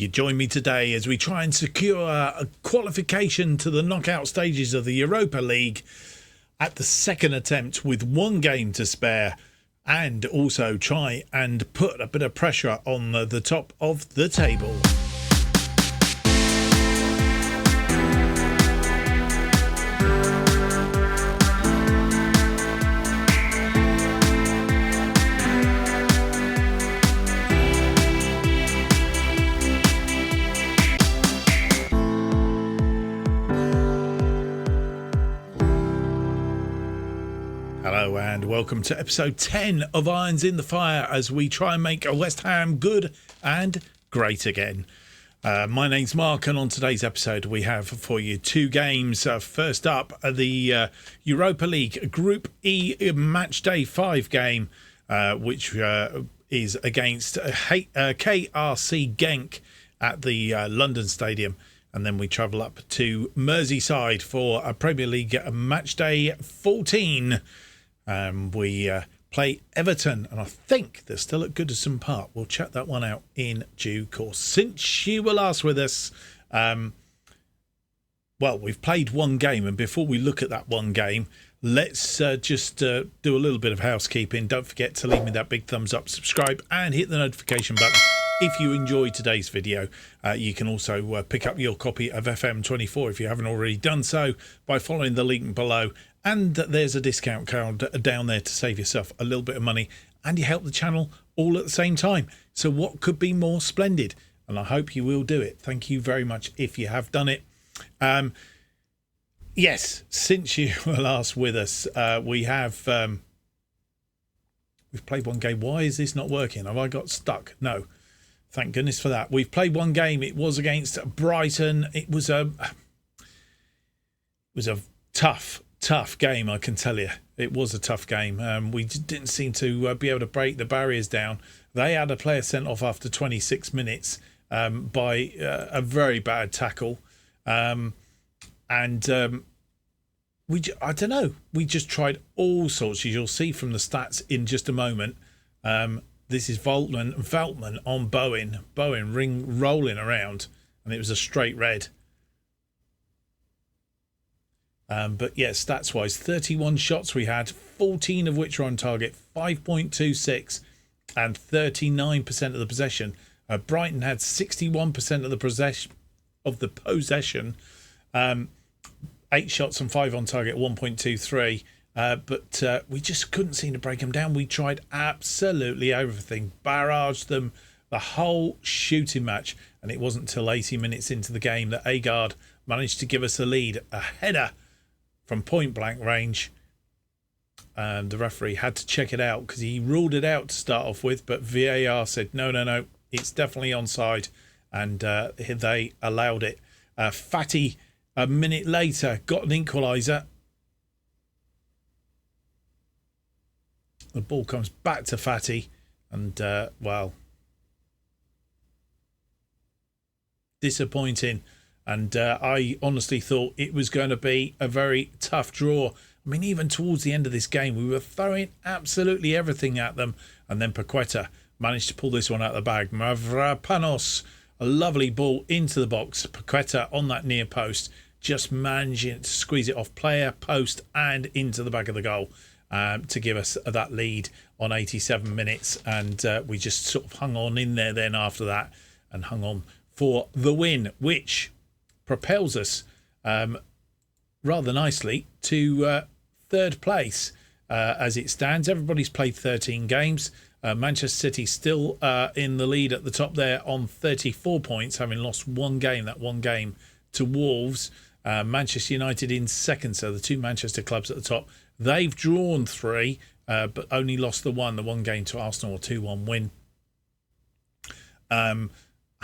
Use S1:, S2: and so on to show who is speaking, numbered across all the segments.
S1: you join me today as we try and secure a qualification to the knockout stages of the Europa League at the second attempt with one game to spare, and also try and put a bit of pressure on the top of the table. Hello and welcome to episode 10 of Irons in the Fire as we try and make West Ham good and great again. My name's Mark, and on today's episode we have for you two games. First up, the Europa League Group E Match Day 5 game, which is against KRC Genk at the London Stadium. And then we travel up to Merseyside for a Premier League Match Day 14. We play Everton, and I think they're still at Goodison Park. We'll check that one out in due course. Since you were last with us, well, we've played one game, and before we look at that one game, let's just do a little bit of housekeeping. Don't forget to leave me that big thumbs up, subscribe, and hit the notification button. If you enjoyed today's video, you can also pick up your copy of FM24 if you haven't already done so by following the link below. And there's a discount code down there to save yourself a little bit of money, and you help the channel all at the same time. So what could be more splendid? And I hope you will do it. Thank you very much if you have done it. Yes, since you were last with us, we've played one game. Why is this not working? Have I got stuck? No. Thank goodness for that. We've played one game. It was against Brighton. It was a tough game, I can tell you. It was a tough game. We didn't seem to be able to break the barriers down. They had a player sent off after 26 minutes by a very bad tackle. I don't know. We just tried all sorts, as you'll see from the stats in just a moment. This is Veltman on Bowen. Bowen rolling around, and it was a straight red. But yeah, stats-wise, 31 shots we had, 14 of which were on target, 5.26 and 39% of the possession. Brighton had 61% of the possession, 8 shots and 5 on target, 1.23. But we just couldn't seem to break them down. We tried absolutely everything, barraged them the whole shooting match, and it wasn't until 80 minutes into the game that Agard managed to give us a lead, a header from point blank range. The referee had to check it out because he ruled it out to start off with, but VAR said no, it's definitely onside, and they allowed it. Fatty, a minute later, got an equaliser. The ball comes back to Fatty, and well, disappointing. And I honestly thought it was going to be a very tough draw. I mean, even towards the end of this game, we were throwing absolutely everything at them. And then Paqueta managed to pull this one out of the bag. Mavropanos, a lovely ball into the box. Paqueta on that near post, just managing to squeeze it off player, post, and into the back of the goal to give us that lead on 87 minutes. And we just sort of hung on in there then after that and hung on for the win, which propels us rather nicely to third place as it stands. Everybody's played 13 games. Manchester City still in the lead at the top there on 34 points, having lost one game, that one game to Wolves. Manchester United in second, so the two Manchester clubs at the top. They've drawn 3, but only lost the one game to Arsenal, a 2-1 win.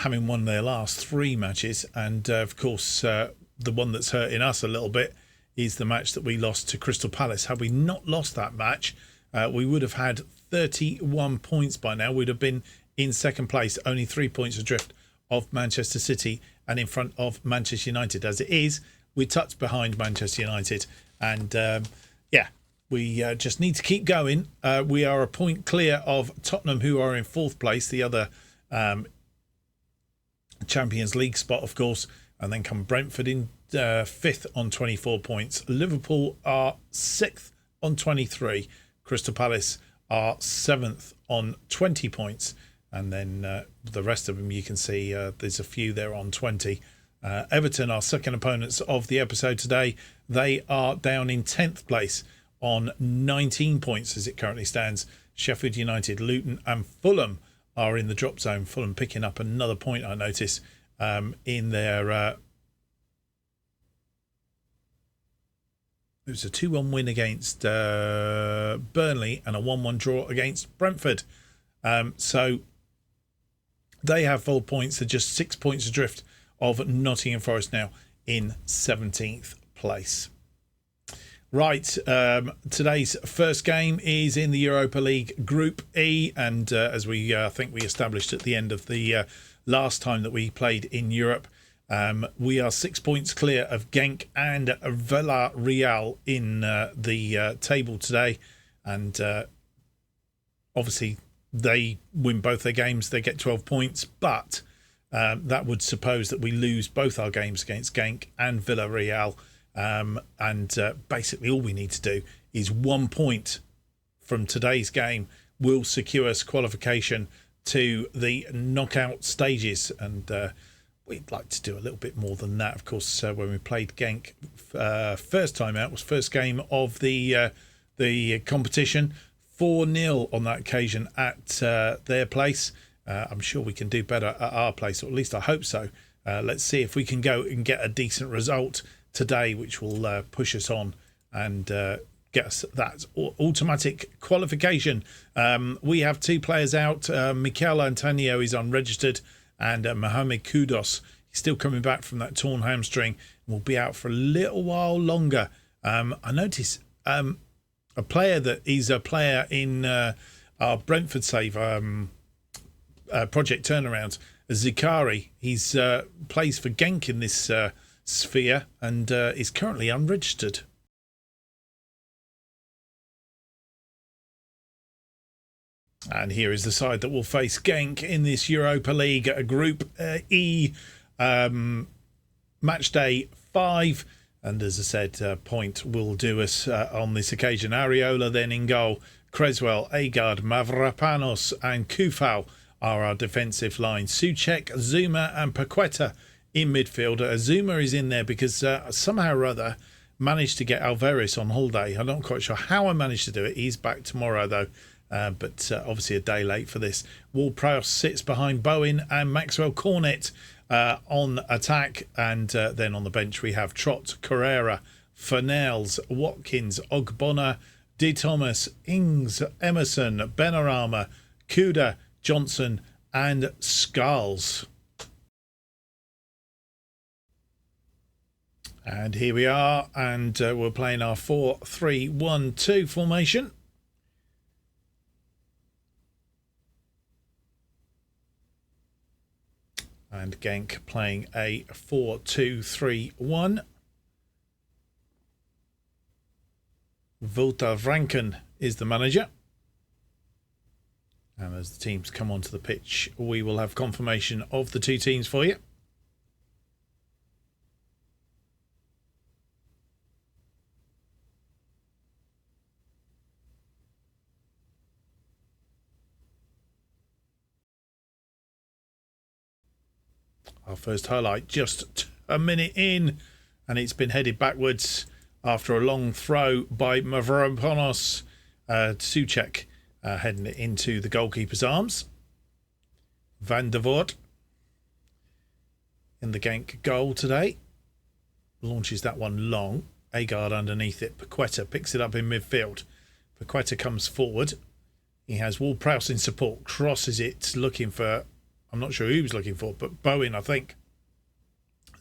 S1: Having won their last 3 matches, and of course the one that's hurting us a little bit is the match that we lost to Crystal Palace. Had we not lost that match, we would have had 31 points by now. We'd have been in second place, only 3 points adrift of Manchester City and in front of Manchester United. As it is, we're tucked behind Manchester United, and we just need to keep going. We are a point clear of Tottenham, who are in 4th place, the other Champions League spot, of course. And then come Brentford in 5th on 24 points. Liverpool are 6th on 23. Crystal Palace are 7th on 20 points. And then the rest of them, you can see there's a few there on 20. Everton, our second opponents of the episode today, they are down in 10th place on 19 points as it currently stands. Sheffield United, Luton and Fulham are in the drop zone. Fulham picking up another point, I notice, in their... it was a 2-1 win against Burnley and a 1-1 draw against Brentford. So they have 4 points. They're just 6 points adrift of Nottingham Forest now in 17th place. Right, today's first game is in the Europa League Group E, and as we think we established at the end of the last time that we played in Europe, we are 6 points clear of Genk and Villarreal in the table today, and obviously they win both their games, they get 12 points, but that would suppose that we lose both our games against Genk and Villarreal. And basically all we need to do is 1 point from today's game will secure us qualification to the knockout stages. And we'd like to do a little bit more than that. Of course, when we played Genk first time out, was first game of the competition, 4-0 on that occasion at their place. I'm sure we can do better at our place, or at least I hope so. Let's see if we can go and get a decent result today, which will push us on and get us that automatic qualification. We have 2 players out. Mikel Antonio is unregistered, and Mohamed Kudus, he's still coming back from that torn hamstring and will be out for a little while longer. I notice a player that is a player in our Brentford save Project Turnaround, Zikari. He's plays for Genk in this sphere and is currently unregistered. And here is the side that will face Genk in this Europa League Group E, match day 5. And as I said, point will do us on this occasion. Areola then in goal. Creswell, Agard, Mavropanos and Kufau are our defensive line. Souček, Zuma and Paqueta in midfield. Zuma is in there because somehow or other managed to get Alvarez on holiday. I'm not quite sure how I managed to do it. He's back tomorrow though, but obviously a day late for this. Ward-Prowse sits behind Bowen and Maxwell Cornet on attack, and then on the bench we have Trott, Carrera, Fernells, Watkins, Ogbonna, D. Thomas, Ings, Emerson, Benarama, Kuda, Johnson and Skulls. And here we are, and we're playing our 4-3-1-2 formation. And Genk playing a 4-2-3-1. Volta Vranken is the manager. And as the teams come onto the pitch, we will have confirmation of the 2 teams for you. Our first highlight just a minute in, and it's been headed backwards after a long throw by Mavropanos. Souček heading it into the goalkeeper's arms. Van der Voort in the Genk goal today. Launches that one long. Agard underneath it. Paqueta picks it up in midfield. Paqueta comes forward. He has Ward-Prowse in support. Crosses it, looking for... I'm not sure who he was looking for, but Bowen, I think.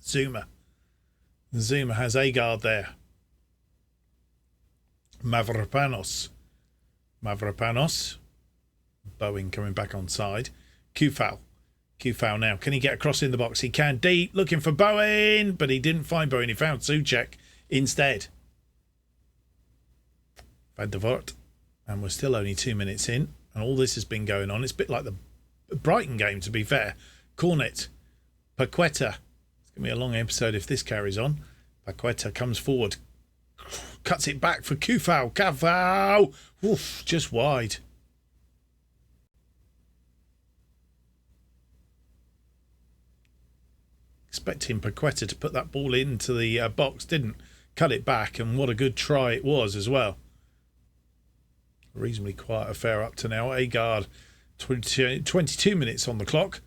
S1: Zuma. Zuma has Agard there. Mavropanos. Bowen coming back on side. Kufau now. Can he get across in the box? He can. Deep, looking for Bowen, but he didn't find Bowen. He found Souček instead. Van der Voort. And we're still only 2 minutes in, and all this has been going on. It's a bit like the Brighton game, to be fair. Cornet Paqueta. It's going to be a long episode if this carries on. Paqueta comes forward. Cuts it back for Kufau. Kufau! Oof, just wide. Expecting Paqueta to put that ball into the box. Didn't. Cut it back, and what a good try it was as well. Reasonably quiet affair up to now. Agard, 22 minutes on the clock.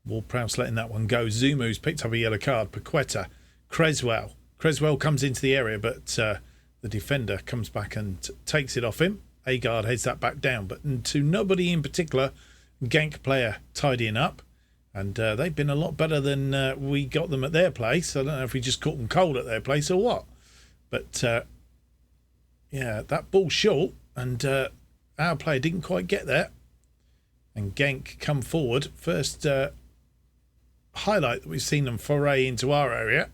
S1: Ward-Prowse letting that one go. Zuma, who's picked up a yellow card. Paqueta. Creswell. Creswell comes into the area, but the defender comes back and takes it off him. Agard heads that back down, but to nobody in particular. Genk player tidying up. And they've been a lot better than we got them at their place. I don't know if we just caught them cold at their place or what. But, yeah, that ball short, and our player didn't quite get there. And Genk come forward. First highlight that we've seen them foray into our area.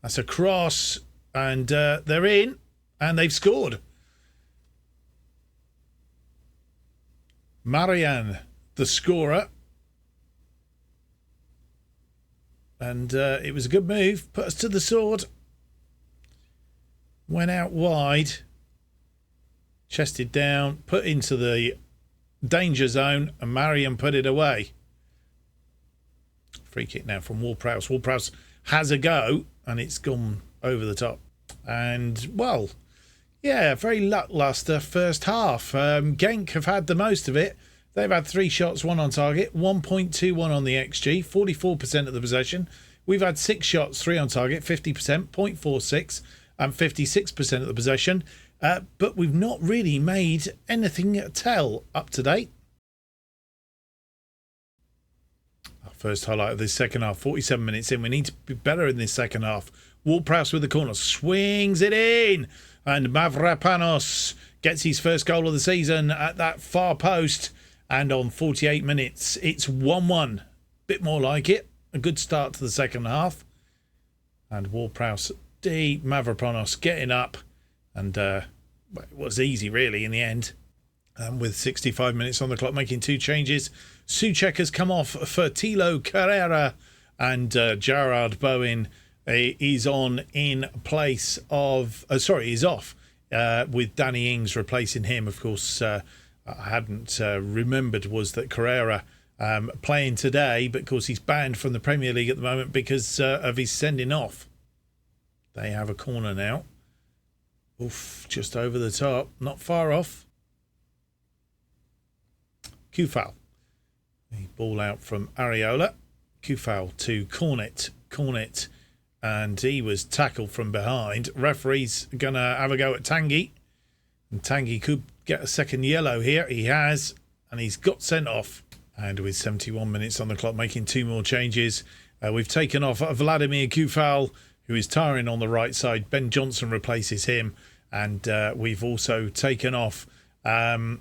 S1: That's a cross, and they're in, and they've scored. Marianne, the scorer. And it was a good move. Put us to the sword. Went out wide. Chested down. Put into the danger zone. And Marian put it away. Free kick now from Ward-Prowse. Ward-Prowse has a go. And it's gone over the top. And, well, yeah, very lacklustre first half. Genk have had the most of it. They've had 3 shots, 1 on target, 1.21 on the XG, 44% of the possession. We've had 6 shots, 3 on target, 50%, 0.46, and 56% of the possession. But we've not really made anything tell up to date. Our first highlight of this second half, 47 minutes in. We need to be better in this second half. Ward-Prowse with the corner, swings it in. And Mavropanos gets his first goal of the season at that far post. And on 48 minutes, it's 1-1. Bit more like it. A good start to the second half. And Ward-Prowse deep. Mavropanos getting up. And it was easy, really, in the end. With 65 minutes on the clock, making 2 changes. Souček has come off for Tilo Carrera. And Gerard Bowen is on in place of... he's off. With Danny Ings replacing him, of course... I hadn't remembered was that Carrera playing today, but of course he's banned from the Premier League at the moment because of his sending off. They have a corner now. Oof, just over the top, not far off. Kufau. The ball out from Areola. Kufau to Cornet. And he was tackled from behind. Referee's going to have a go at Tanguy. And Tanguy could get a second yellow here. He has, and he's got sent off. And with 71 minutes on the clock, making 2 more changes, we've taken off Vladimir Kufal, who is tiring on the right side. Ben Johnson replaces him, and we've also taken off Paqueta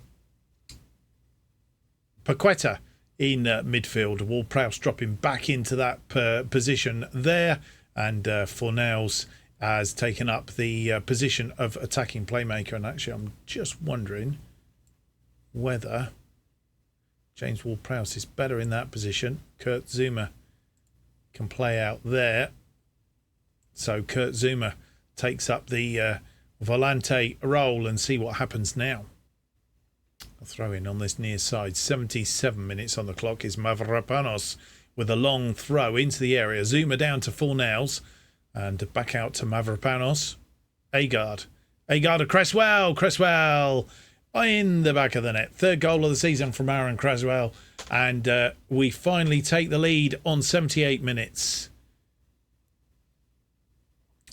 S1: in midfield. Ward-Prowse dropping back into that position there, and Fornals has taken up the position of attacking playmaker. And actually, I'm just wondering whether James Ward-Prowse is better in that position. Kurt Zouma can play out there. So Kurt Zouma takes up the volante role, and see what happens now. A throw in on this near side. 77 minutes on the clock is Mavropanos with a long throw into the area. Zouma down to Fornals. And back out to Mavropanos. Agard to Cresswell. Cresswell in the back of the net. 3rd goal of the season from Aaron Cresswell. And we finally take the lead on 78 minutes.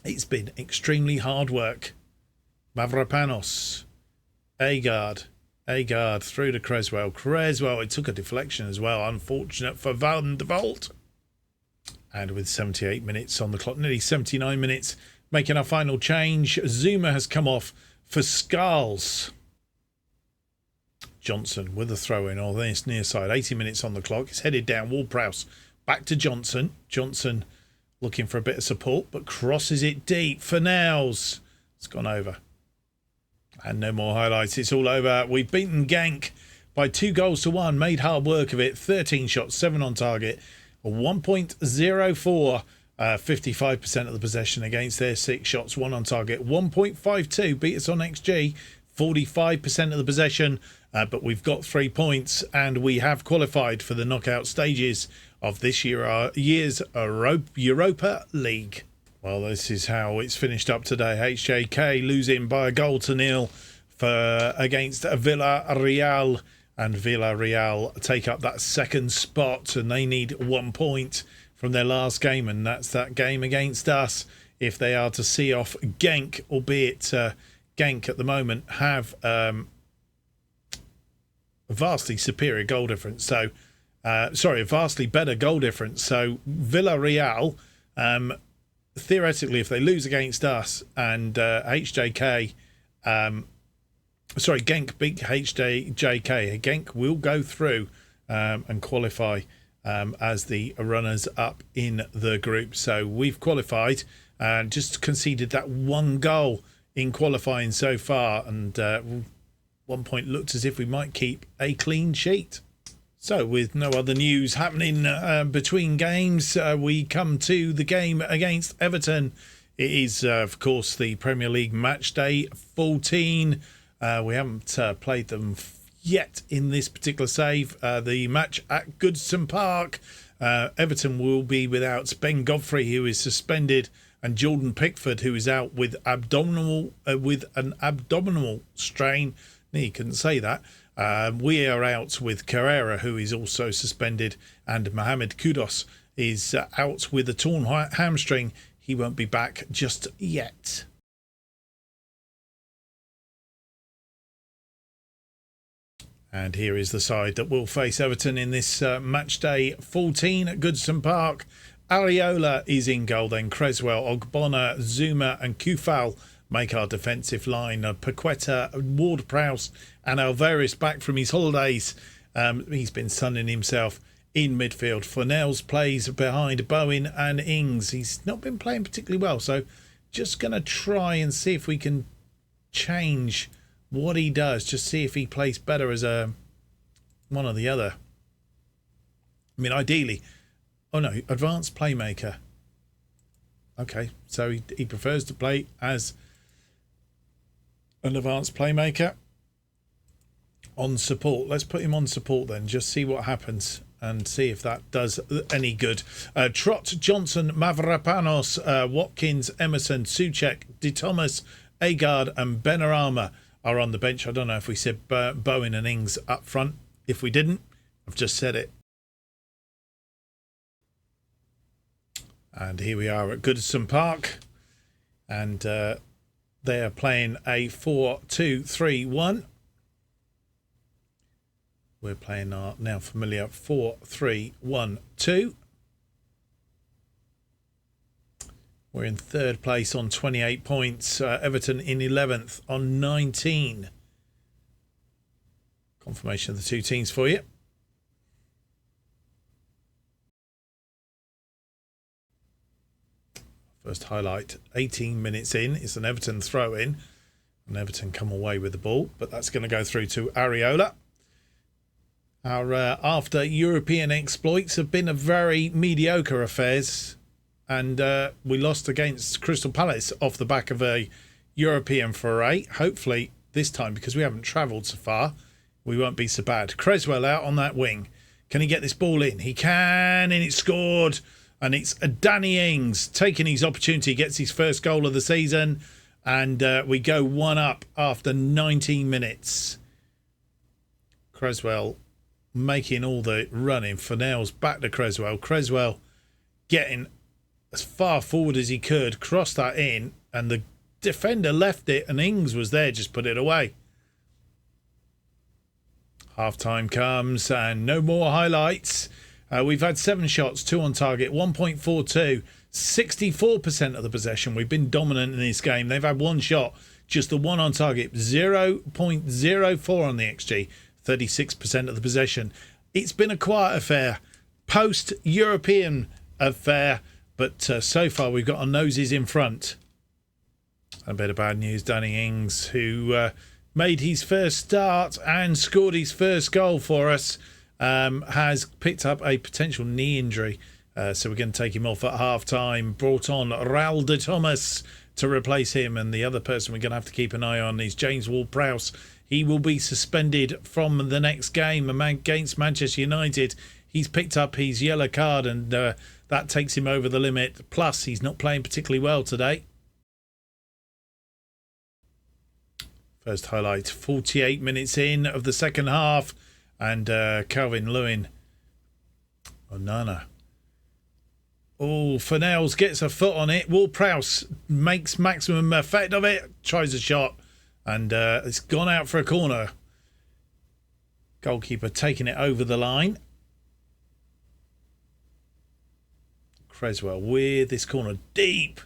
S1: It's been extremely hard work. Mavropanos. Agard through to Cresswell. Cresswell, it took a deflection as well. Unfortunate for Van de Volt. And with 78 minutes on the clock, nearly 79 minutes, making our final change. Zouma has come off for Scarles. Johnson with a throw-in on this near side. 80 minutes on the clock. It's headed down. Ward-Prowse back to Johnson. Johnson looking for a bit of support, but crosses it deep. Fornals. It's gone over. And no more highlights. It's all over. We've beaten Genk by 2 goals to 1. Made hard work of it. 13 shots, 7 on target. 1.04. 55% of the possession against their 6 shots, 1 on target. 1.52 beat us on XG, 45% of the possession, but we've got 3 points and we have qualified for the knockout stages of this year's Europa League. Well, this is how it's finished up today. HJK losing by 1-0 against Villarreal, and Villarreal take up that second spot and they need 1 point from their last game, and that's that game against us if they are to see off Genk, albeit Genk at the moment have a vastly superior goal difference. So, a vastly better goal difference. So Villarreal, theoretically, if they lose against us and Genk beat HJK, Genk will go through and qualify as the runners up in the group. So we've qualified and just conceded that 1 goal in qualifying so far, and 1 point looked as if we might keep a clean sheet. So with no other news happening between games, we come to the game against Everton. It is of course the Premier League match day 14. We haven't played them yet in this particular save. The match at Goodison Park, Everton will be without Ben Godfrey, who is suspended, and Jordan Pickford, who is out with an abdominal strain. He couldn't say that. We are out with Carrera, who is also suspended, and Mohamed Kudus is out with a torn hamstring. He won't be back just yet. And here is the side that will face Everton in this match day 14 at Goodison Park. Areola is in goal, then Creswell, Ogbonna, Zuma and Kufal make our defensive line. Paqueta, Ward-Prowse and Alvarez back from his holidays. He's been sunning himself in midfield. Fornells plays behind Bowen and Ings. He's not been playing particularly well, so just going to try and see if we can change what he does, just see if he plays better as a one or the other. I mean, ideally, advanced playmaker. Okay, so he prefers to play as an advanced playmaker on support. Let's put him on support then, just see what happens and see if that does any good. Trott, Johnson, Mavropanos, Watkins, Emerson, Souček, De Thomas, Agard and Benrahma are on the bench. I don't know if we said Bowen and Ings up front. If we didn't, I've just said it. And here we are at Goodison Park, and they are playing a 4-2-3-1. We're playing our now familiar 4-3-1-2. We're in 3rd place on 28 points. Everton in 11th on 19. Confirmation of the 2 teams for you. First highlight, 18 minutes in. It's an Everton throw-in. And Everton come away with the ball, but that's going to go through to Areola. Our after European exploits have been a very mediocre affairs. And we lost against Crystal Palace off the back of a European foray. Hopefully this time, because we haven't travelled so far, we won't be so bad. Creswell out on that wing. Can he get this ball in? He can, and it's scored. And it's Danny Ings taking his opportunity, gets his first goal of the season. And we go 1-up after 19 minutes. Creswell making all the running. Fornells back to Creswell. Creswell getting as far forward as he could, crossed that in, and the defender left it, and Ings was there, just put it away. Half time comes, and no more highlights. We've had 7 shots, 2 on target, 1.42, 64% of the possession. We've been dominant in this game. They've had 1 shot, just the 1 on target, 0.04 on the XG, 36% of the possession. It's been a quiet affair, post-European affair. But so far, we've got our noses in front. A bit of bad news. Danny Ings, who made his first start and scored his first goal for us. has picked up a potential knee injury. So we're going to take him off at half-time. Brought on Raul de Thomas to replace him. And the other person we're going to have to keep an eye on is James Ward-Prowse. He will be suspended from the next game against Manchester United. He's picked up his yellow card and that takes him over the limit. Plus, he's not playing particularly well today. First highlight, 48 minutes in of the second half. And Calvin-Lewin. Onana. Oh, Fernells gets a foot on it. Ward-Prowse makes maximum effect of it. Tries a shot. And it's gone out for a corner. Goalkeeper taking it over the line. Creswell with this corner deep.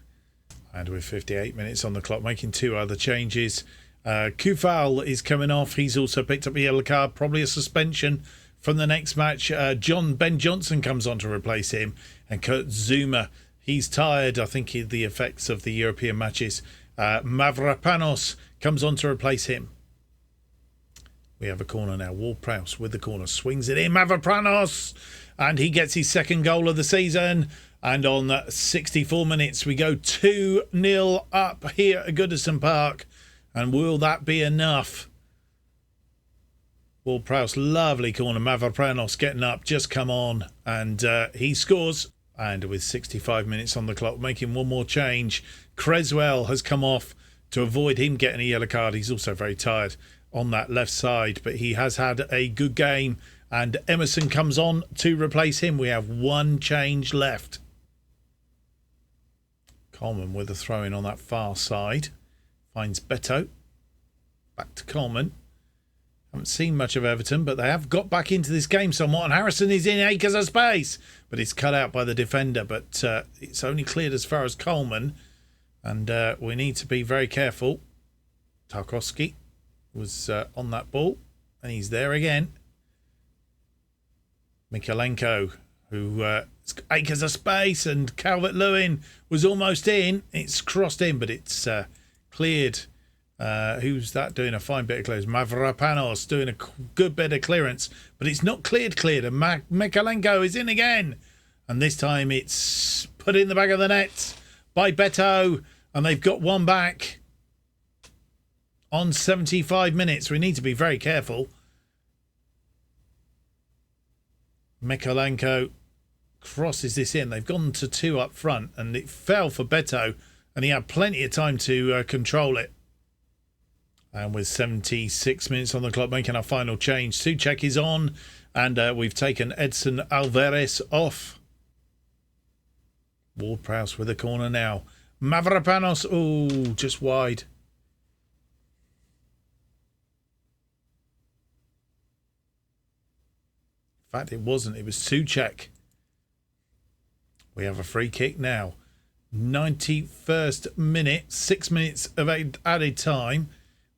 S1: And with 58 minutes on the clock, making two other changes. Kufal is coming off. He's also picked up a yellow card. Probably a suspension from the next match. Ben Johnson comes on to replace him. And Kurt Zouma, he's tired. I think the effects of the European matches. Mavropanos comes on to replace him. We have a corner now. Ward-Prowse with the corner. Swings it in. Mavropanos. And he gets his second goal of the season. And on 64 minutes, we go 2-0 up here at Goodison Park. And will that be enough? Ward-Prowse, lovely corner. Mavropanos getting up, just come on. And he scores. And with 65 minutes on the clock, making one more change. Creswell has come off to avoid him getting a yellow card. He's also very tired on that left side. But he has had a good game. And Emerson comes on to replace him. We have one change left. Coleman with a throw-in on that far side. Finds Beto. Back to Coleman. Haven't seen much of Everton, but they have got back into this game somewhat. And Harrison is in acres of space. But it's cut out by the defender. But it's only cleared as far as Coleman. And we need to be very careful. Tarkowski was on that ball. And he's there again. Mikalenko, who acres of space. And Calvert-Lewin was almost in. It's crossed in, but it's cleared. Who's that doing a fine bit of clearance? Mavropanos doing a good bit of clearance, but it's not cleared. And Mikalenko is in again. And this time it's put in the back of the net by Beto. And they've got one back on 75 minutes. We need to be very careful. Mikalenko crosses this in. They've gone to two up front and it fell for Beto. And he had plenty of time to control it. And with 76 minutes on the clock, making our final change. Souček is on. And we've taken Edson Alvarez off. Ward-Prowse with a corner now. Mavropanos. Oh, just wide. In fact, it wasn't. It was Souček. We have a free kick now. 91st minute. 6 minutes of added time.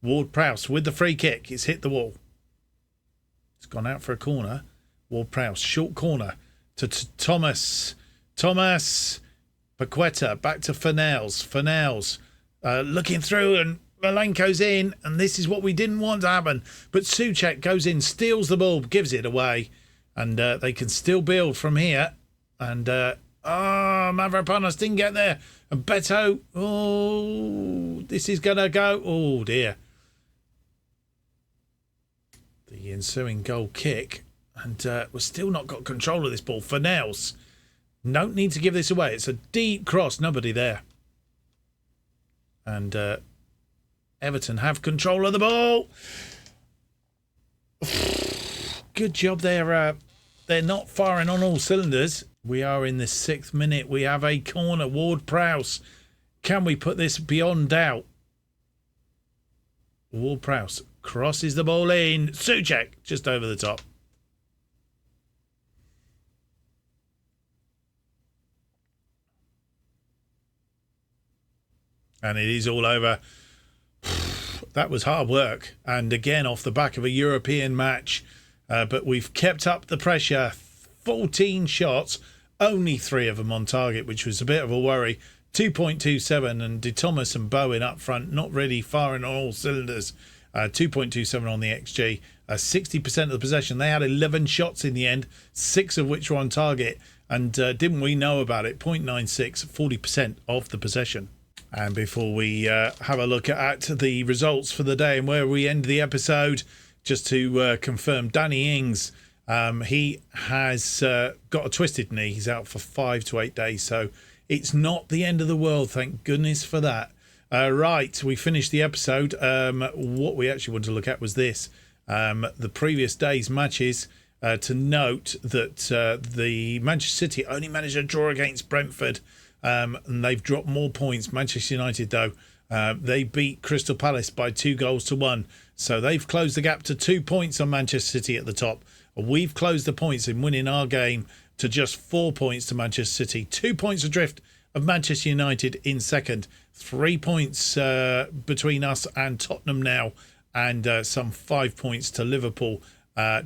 S1: Ward-Prowse with the free kick. It's hit the wall. It's gone out for a corner. Ward-Prowse. Short corner to Thomas. Thomas. Paqueta. Back to Fernells. Fernells. Looking through and Malenko's in. And this is what we didn't want to happen. But Souček goes in. Steals the ball. Gives it away. And they can still build from here. And Mavropanos didn't get there. And Beto. Oh, this is going to go. Oh, dear. The ensuing goal kick. And we've still not got control of this ball. Fernells. Don't need to give this away. It's a deep cross. Nobody there. And Everton have control of the ball. Good job there. They're not firing on all cylinders. We are in the 6th minute. We have a corner. Ward-Prowse. Can we put this beyond doubt? Ward-Prowse crosses the ball in. Souček just over the top. And it is all over. That was hard work. And again, off the back of a European match. But we've kept up the pressure. 14 shots. Only 3 of them on target, which was a bit of a worry. 2.27 and De Thomas and Bowen up front, not really firing on all cylinders. 2.27 on the XG, 60% of the possession. They had 11 shots in the end, 6 of which were on target. And didn't we know about it? 0.96, 40% of the possession. And before we have a look at the results for the day and where we end the episode, just to confirm, Danny Ings, he has got a twisted knee. He's out for 5 to 8 days. So it's not the end of the world. Thank goodness for that. Right, we finished the episode. What we actually wanted to look at was this. The previous day's matches. To note that the Manchester City only managed a draw against Brentford, and they've dropped more points. Manchester United, though, they beat Crystal Palace by 2-1. So they've closed the gap to 2 points on Manchester City at the top. We've closed the points in winning our game to just 4 points to Manchester City. 2 points adrift of Manchester United in second. 3 points between us and Tottenham now, and some 5 points to Liverpool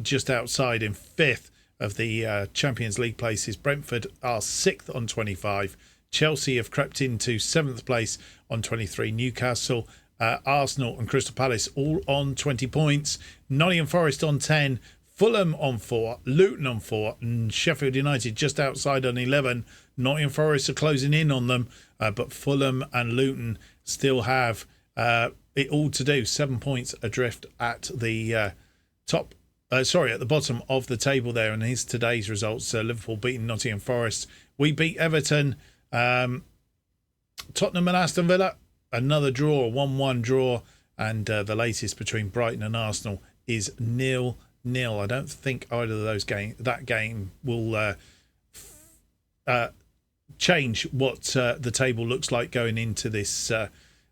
S1: just outside in fifth of the Champions League places. Brentford are 6th on 25. Chelsea have crept into 7th place on 23. Newcastle, Arsenal and Crystal Palace all on 20 points. Nottingham Forest on 10. Fulham on 4. Luton on 4. And Sheffield United just outside on 11. Nottingham Forest are closing in on them. But Fulham and Luton still have it all to do. 7 points adrift at the top. At the bottom of the table there. And here's today's results. Liverpool beating Nottingham Forest. We beat Everton. Tottenham and Aston Villa. Another draw, a 1-1 draw. And the latest between Brighton and Arsenal is 0-0. I don't think either of those that game will change what the table looks like going into this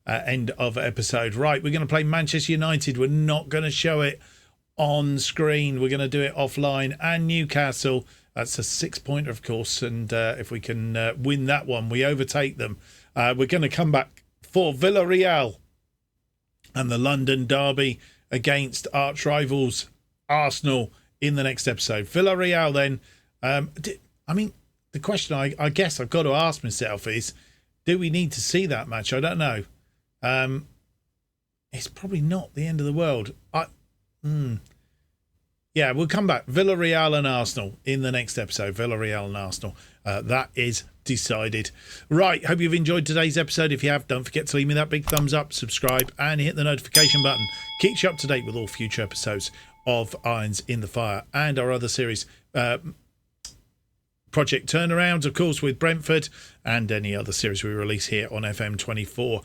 S1: end of episode. Right, we're going to play Manchester United. We're not going to show it on screen. We're going to do it offline. And Newcastle, that's a 6-pointer, of course. And if we can win that one, we overtake them. We're going to come back for Villarreal and the London derby against arch rivals Arsenal in the next episode. Villarreal then. The question I guess I've got to ask myself is, do we need to see that match? I don't know. It's probably not the end of the world. Yeah, we'll come back. Villarreal and Arsenal in the next episode. Villarreal and Arsenal. That is decided. Right, hope you've enjoyed today's episode. If you have, don't forget to leave me that big thumbs up, subscribe, and hit the notification button. Keeps you up to date with all future episodes of Irons in the Fire and our other series. Project Turnaround, of course, with Brentford, and any other series we release here on FM24.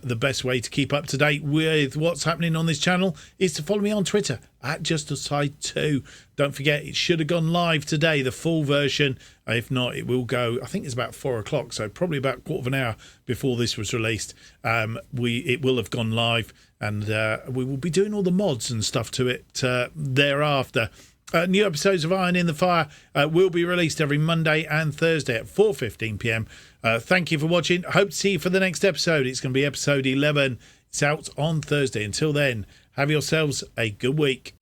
S1: The best way to keep up to date with what's happening on this channel is to follow me on Twitter at JustOffside2. Don't forget, it should have gone live today, the full version. If not, it will go, I think it's about 4 o'clock, so probably about a quarter of an hour before this was released. It will have gone live, and we will be doing all the mods and stuff to it thereafter. New episodes of Iron in the Fire will be released every Monday and Thursday at 4:15 p.m. Thank you for watching. Hope to see you for the next episode. It's going to be episode 11. It's out on Thursday. Until then, have yourselves a good week.